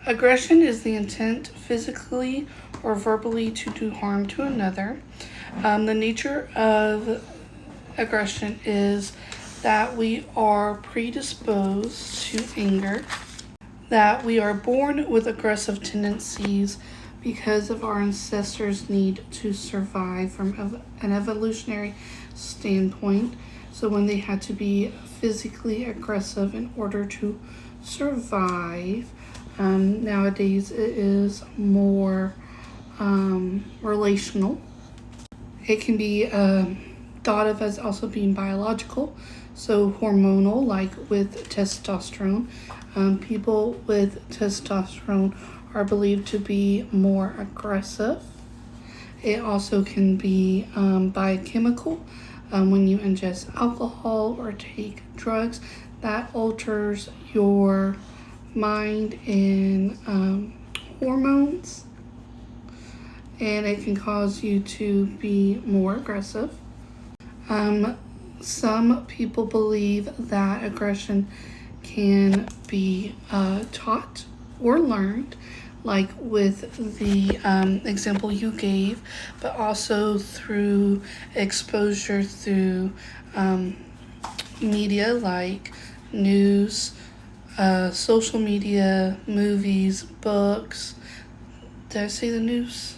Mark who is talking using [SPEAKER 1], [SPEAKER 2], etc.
[SPEAKER 1] Aggression is the intent physically or verbally to do harm to another. The nature of aggression is that we are predisposed to anger, that we are born with aggressive tendencies because of our ancestors' need to survive from an evolutionary standpoint. So, when they had to be physically aggressive in order to survive, nowadays it is more relational. It can be thought of as also being biological, so hormonal, like with testosterone. People with testosterone are believed to be more aggressive. It also can be biochemical. When you ingest alcohol or take drugs, that alters your mind and hormones, and it can cause you to be more aggressive. Some people believe that aggression can be taught or learned, like with the example you gave, but also through exposure through media like news, social media, movies, books. Did I say the news?